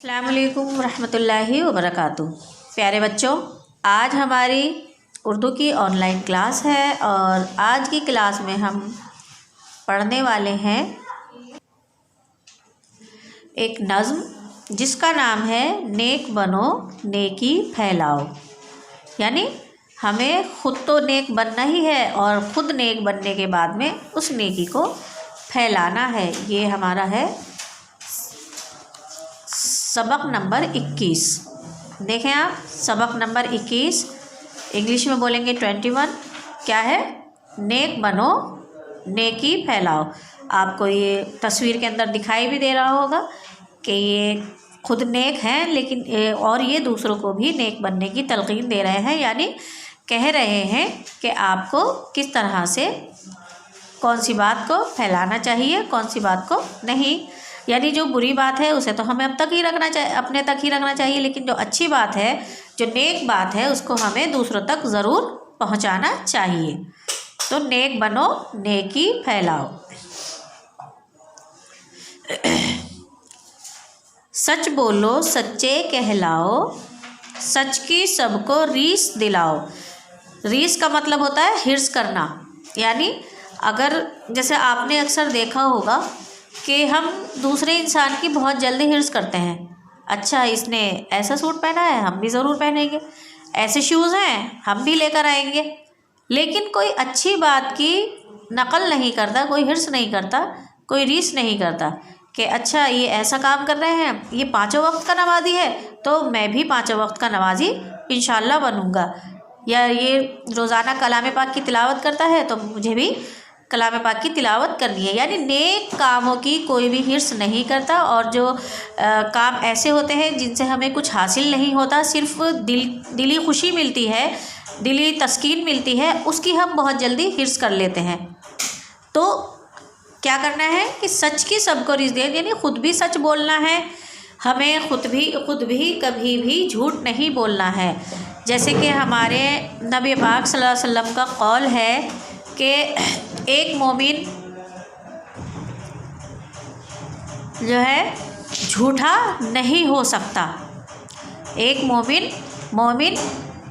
अस्सलामुअलैकुम रहमतुल्लाहि वबरकातुहू। प्यारे बच्चों, आज हमारी उर्दू की ऑनलाइन क्लास है और आज की क्लास में हम पढ़ने वाले हैं एक नज़्म जिसका नाम है नेक बनो नेकी फैलाओ। यानी हमें ख़ुद तो नेक बनना ही है और ख़ुद नेक बनने के बाद में उस नेकी को फैलाना है। ये हमारा है सबक नंबर 21। देखें आप, सबक नंबर 21 इंग्लिश में बोलेंगे 21। क्या है? नेक बनो नेकी फैलाओ। आपको ये तस्वीर के अंदर दिखाई भी दे रहा होगा कि ये खुद नेक हैं, लेकिन और ये दूसरों को भी नेक बनने की तलकीन दे रहे हैं। यानी कह रहे हैं कि आपको किस तरह से कौन सी बात को फैलाना चाहिए, कौन सी बात को नहीं। यानी जो बुरी बात है उसे तो हमें अब तक ही रखना चाहिए, अपने तक ही रखना चाहिए, लेकिन जो अच्छी बात है, जो नेक बात है, उसको हमें दूसरों तक ज़रूर पहुंचाना चाहिए। तो नेक बनो नेकी फैलाओ। सच बोलो सच्चे कहलाओ, सच की सबको रीस दिलाओ। रीस का मतलब होता है हिर्स करना। यानी अगर जैसे आपने अक्सर देखा होगा कि हम दूसरे इंसान की बहुत जल्दी हिर्स करते हैं। अच्छा, इसने ऐसा सूट पहना है, हम भी ज़रूर पहनेंगे। ऐसे शूज़ हैं, हम भी लेकर आएंगे। लेकिन कोई अच्छी बात की नकल नहीं करता, कोई हिर्स नहीं करता, कोई रीस नहीं करता कि अच्छा ये ऐसा काम कर रहे हैं, ये पाँचों वक्त का नमाज़ी है तो मैं भी पाँचों वक्त का नमाज़ी इंशाल्लाह बनूँगा। या ये रोज़ाना कलाम पाक की तिलावत करता है तो मुझे भी कलाम पाक की तिलावत करनी है। यानी नेक कामों की कोई भी हिर्स नहीं करता। और जो काम ऐसे होते हैं जिनसे हमें कुछ हासिल नहीं होता, सिर्फ दिली खुशी मिलती है, दिली तस्कीन मिलती है, उसकी हम बहुत जल्दी हिर्स कर लेते हैं। तो क्या करना है कि सच की सबको रीस दे, यानी ख़ुद भी सच बोलना है हमें, ख़ुद भी कभी भी झूठ नहीं बोलना है। जैसे कि हमारे नबी पाक सल्लल्लाहु अलैहि वसल्लम का कौल है कि एक मोमिन जो है झूठा नहीं हो सकता। एक मोमिन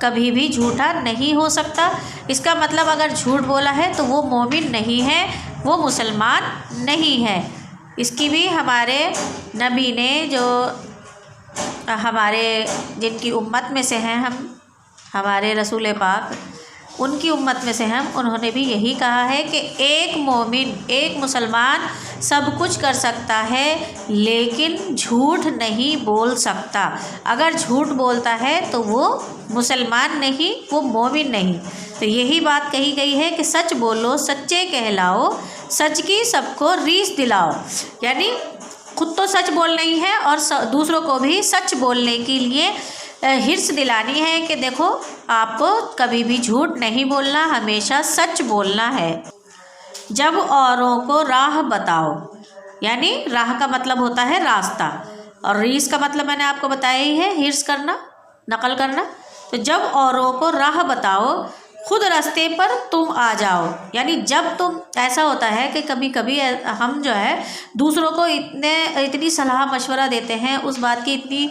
कभी भी झूठा नहीं हो सकता। इसका मतलब अगर झूठ बोला है तो वो मोमिन नहीं है, वो मुसलमान नहीं है। इसकी भी हमारे नबी ने, जो हमारे जिनकी उम्मत में से हैं हम, हमारे रसूल पाक, उनकी उम्मत में से हम, उन्होंने भी यही कहा है कि एक मोमिन, एक मुसलमान सब कुछ कर सकता है लेकिन झूठ नहीं बोल सकता। अगर झूठ बोलता है तो वो मुसलमान नहीं, वो मोमिन नहीं। तो यही बात कही गई है कि सच बोलो सच्चे कहलाओ, सच की सबको रीस दिलाओ। यानी खुद तो सच बोलना ही है और दूसरों को भी सच बोलने के लिए हिर्स दिलानी है कि देखो आपको कभी भी झूठ नहीं बोलना, हमेशा सच बोलना है। जब औरों को राह बताओ, यानी राह का मतलब होता है रास्ता, और रीस का मतलब मैंने आपको बताया ही है, हिर्स करना, नकल करना। तो जब औरों को राह बताओ, खुद रास्ते पर तुम आ जाओ। यानी जब तुम, ऐसा होता है कि कभी कभी हम जो है दूसरों को इतनी सलाह मशवरा देते हैं, उस बात की इतनी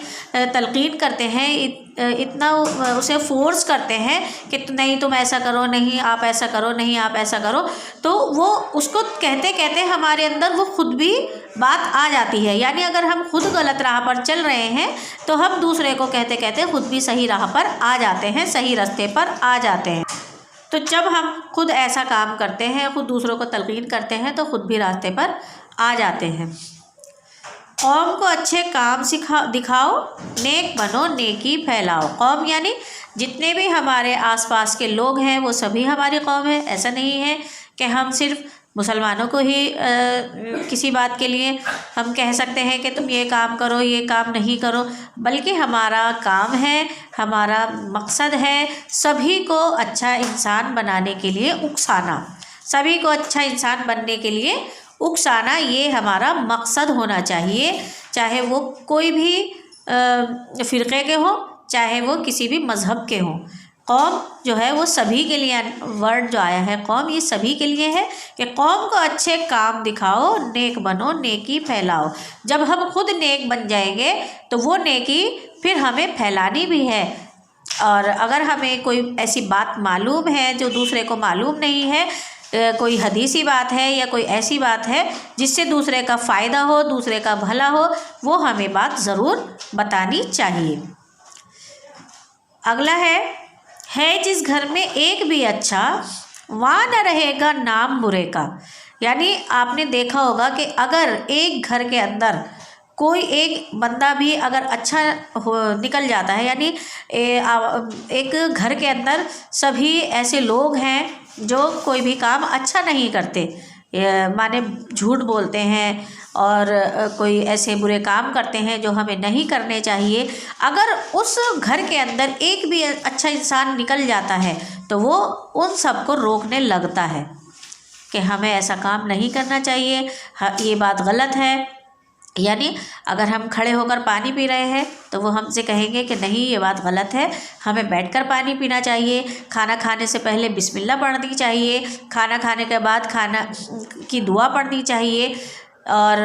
तलकीन करते हैं, इतना उसे फोर्स करते हैं कि नहीं तुम ऐसा करो, नहीं आप ऐसा करो, नहीं आप ऐसा करो। तो वो उसको कहते कहते हमारे अंदर वो खुद भी बात आ जाती है। यानी अगर हम खुद गलत राह पर चल रहे हैं तो हम दूसरे को कहते कहते खुद भी सही राह पर आ जाते हैं, सही रास्ते पर आ जाते हैं। तो जब हम खुद ऐसा काम करते हैं, खुद दूसरों को तलकीन करते हैं, तो खुद भी रास्ते पर आ जाते हैं। कौम को अच्छे काम दिखाओ, नेक बनो नेकी फैलाओ। कौम यानी जितने भी हमारे आसपास के लोग हैं वो सभी हमारी कौम है। ऐसा नहीं है कि हम सिर्फ मुसलमानों को ही किसी बात के लिए हम कह सकते हैं कि तुम ये काम करो, ये काम नहीं करो, बल्कि हमारा काम है, हमारा मकसद है सभी को अच्छा इंसान बनाने के लिए उकसाना, सभी को अच्छा इंसान बनने के लिए उकसाना, ये हमारा मकसद होना चाहिए। चाहे वो कोई भी फ़िरक़े के हों, चाहे वो किसी भी मज़हब के हों। कौम जो है वो सभी के लिए, वर्ड जो आया है कौम, ये सभी के लिए है कि कौम को अच्छे काम दिखाओ, नेक बनो, नेकी फैलाओ। जब हम खुद नेक बन जाएंगे तो वो नेकी फिर हमें फैलानी भी है। और अगर हमें कोई ऐसी बात मालूम है जो दूसरे को मालूम नहीं है, कोई हदीसी बात है या कोई ऐसी बात है जिससे दूसरे का फ़ायदा हो, दूसरे का भला हो, वो हमें बात ज़रूर बतानी चाहिए। अगला है जिस घर में एक भी अच्छा, वहाँ न रहेगा नाम बुरे का। यानी आपने देखा होगा कि अगर एक घर के अंदर कोई एक बंदा भी अगर अच्छा निकल जाता है, यानी एक घर के अंदर सभी ऐसे लोग हैं जो कोई भी काम अच्छा नहीं करते, माने झूठ बोलते हैं और कोई ऐसे बुरे काम करते हैं जो हमें नहीं करने चाहिए, अगर उस घर के अंदर एक भी अच्छा इंसान निकल जाता है तो वो उन सबको रोकने लगता है कि हमें ऐसा काम नहीं करना चाहिए, ये बात गलत है। यानी अगर हम खड़े होकर पानी पी रहे हैं तो वो हमसे कहेंगे कि नहीं, ये बात गलत है, हमें बैठकर पानी पीना चाहिए, खाना खाने से पहले बिस्मिल्लाह पढ़नी चाहिए, खाना खाने के बाद खाना की दुआ पढ़नी चाहिए, और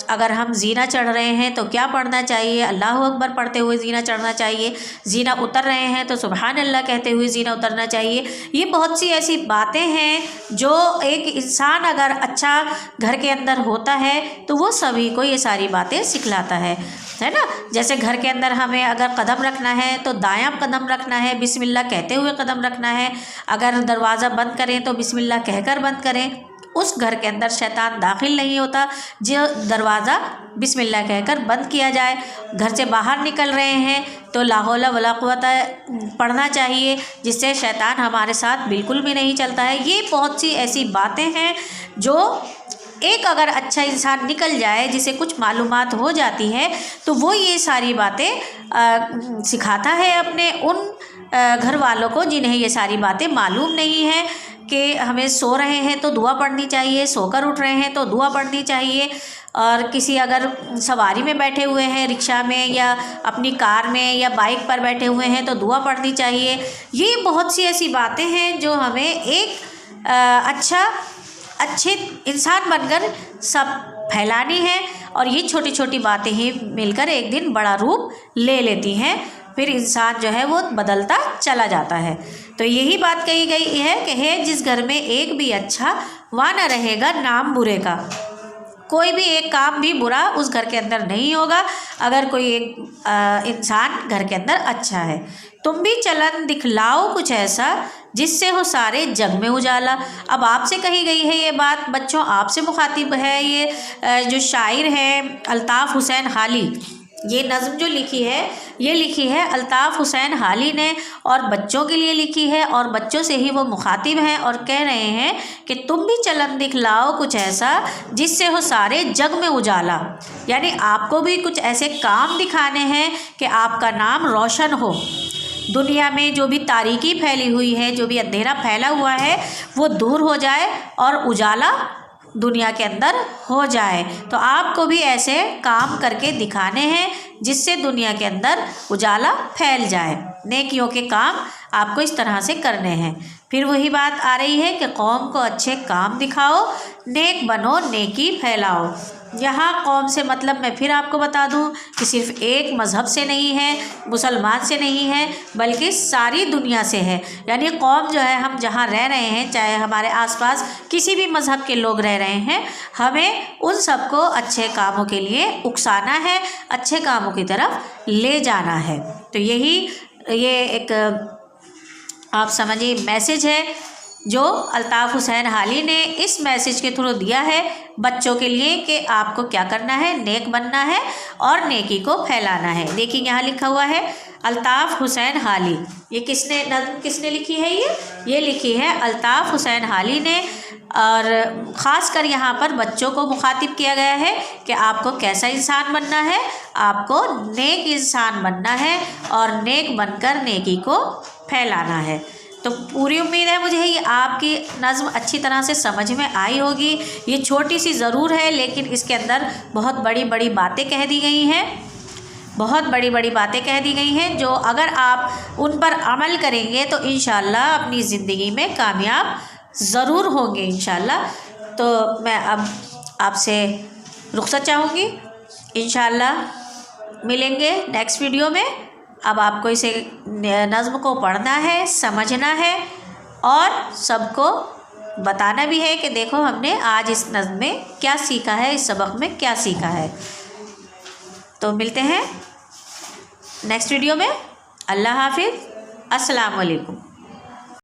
अगर हम जीना चढ़ रहे हैं तो क्या पढ़ना चाहिए, अल्लाह अकबर पढ़ते हुए जीना चढ़ना चाहिए, जीना उतर रहे हैं तो सुबहान अल्लाह कहते हुए जीना उतरना चाहिए। ये बहुत सी ऐसी बातें हैं जो एक इंसान अगर अच्छा घर के अंदर होता है तो वो सभी को ये सारी बातें सिखलाता है ना। जैसे घर के अंदर हमें अगर कदम रखना है तो दायां कदम रखना है, बिस्मिल्लाह कहते हुए कदम रखना है, अगर दरवाज़ा बंद करें तो बिस्मिल्लाह कहकर बंद करें। उस घर के अंदर शैतान दाखिल नहीं होता जो दरवाज़ा बिस्मिल्लाह कहकर बंद किया जाए। घर से बाहर निकल रहे हैं तो ला हौला वला कुव्वता पढ़ना चाहिए, जिससे शैतान हमारे साथ बिल्कुल भी नहीं चलता है। ये बहुत सी ऐसी बातें हैं जो एक अगर अच्छा इंसान निकल जाए, जिसे कुछ मालूमात हो जाती है, तो वो ये सारी बातें सिखाता है अपने उन घर वालों को जिन्हें ये सारी बातें मालूम नहीं है कि हमें सो रहे हैं तो दुआ पढ़नी चाहिए, सोकर उठ रहे हैं तो दुआ पढ़नी चाहिए, और किसी अगर सवारी में बैठे हुए हैं, रिक्शा में या अपनी कार में या बाइक पर बैठे हुए हैं तो दुआ पढ़नी चाहिए। ये बहुत सी ऐसी बातें हैं जो हमें एक अच्छे इंसान बनकर सब फैलानी है, और ये छोटी छोटी बातें ही मिलकर एक दिन बड़ा रूप ले लेती हैं, फिर इंसान जो है वो बदलता चला जाता है। तो यही बात कही गई है कि है जिस घर में एक भी अच्छा, वहाँ न रहेगा नाम बुरे का। कोई भी एक काम भी बुरा उस घर के अंदर नहीं होगा अगर कोई एक इंसान घर के अंदर अच्छा है। तुम भी चलन दिखलाओ कुछ ऐसा जिससे हो सारे जग में उजाला। अब आपसे कही गई है ये बात, बच्चों आपसे मुखातिब है। ये जो शायर है अल्ताफ़ हुसैन हाली, ये नज़्म जो लिखी है ये लिखी है अल्ताफ़ हुसैन हाली ने, और बच्चों के लिए लिखी है, और बच्चों से ही वो मुखातिब हैं और कह रहे हैं कि तुम भी चलन दिखलाओ कुछ ऐसा जिससे हो सारे जग में उजाला। यानी आपको भी कुछ ऐसे काम दिखाने हैं कि आपका नाम रोशन हो, दुनिया में जो भी तारीकी फैली हुई है, जो भी अंधेरा फैला हुआ है, वो दूर हो जाए और उजाला दुनिया के अंदर हो जाए। तो आपको भी ऐसे काम करके दिखाने हैं जिससे दुनिया के अंदर उजाला फैल जाए। नेकियों के काम आपको इस तरह से करने हैं। फिर वही बात आ रही है कि कौम को अच्छे काम दिखाओ, नेक बनो, नेकी फैलाओ। यहाँ कौम से मतलब मैं फिर आपको बता दूँ कि सिर्फ़ एक मज़हब से नहीं है, मुसलमान से नहीं है, बल्कि सारी दुनिया से है। यानी कौम जो है, हम जहाँ रह रहे हैं, चाहे हमारे आसपास किसी भी मज़हब के लोग रह रहे हैं, हमें उन सबको अच्छे कामों के लिए उकसाना है, अच्छे कामों की तरफ ले जाना है। तो ये एक आप समझिए मैसेज है जो अल्ताफ़ हुसैन हाली ने इस मैसेज के थ्रू दिया है बच्चों के लिए कि आपको क्या करना है, नेक बनना है और नेकी को फैलाना है। देखिए यहाँ लिखा हुआ है अल्ताफ़ हुसैन हाली। ये किसने लिखी है? ये लिखी है अल्ताफ़ हुसैन हाली ने, और ख़ास कर यहाँ पर बच्चों को मुखातिब किया गया है कि आपको कैसा इंसान बनना है, आपको नेक इंसान बनना है और नेक बनकर नेकी को फैलाना है। तो पूरी उम्मीद है मुझे ये आपकी नज़्म अच्छी तरह से समझ में आई होगी। ये छोटी सी ज़रूर है लेकिन इसके अंदर बहुत बड़ी बड़ी बातें कह दी गई हैं। बहुत बड़ी बड़ी बातें कह दी गई हैं, जो अगर आप उन पर अमल करेंगे तो इंशाल्लाह अपनी ज़िंदगी में कामयाब ज़रूर होंगे इंशाल्लाह। तो मैं अब आपसे रुख़्सत चाहूँगी, इंशाल्लाह मिलेंगे नेक्स्ट वीडियो में। अब आपको इसे नज़्म को पढ़ना है, समझना है और सबको बताना भी है कि देखो हमने आज इस नज़्म में क्या सीखा है, इस सबक में क्या सीखा है। तो मिलते हैं नेक्स्ट वीडियो में। अल्लाह हाफिज़, अस्सलाम वालेकुम।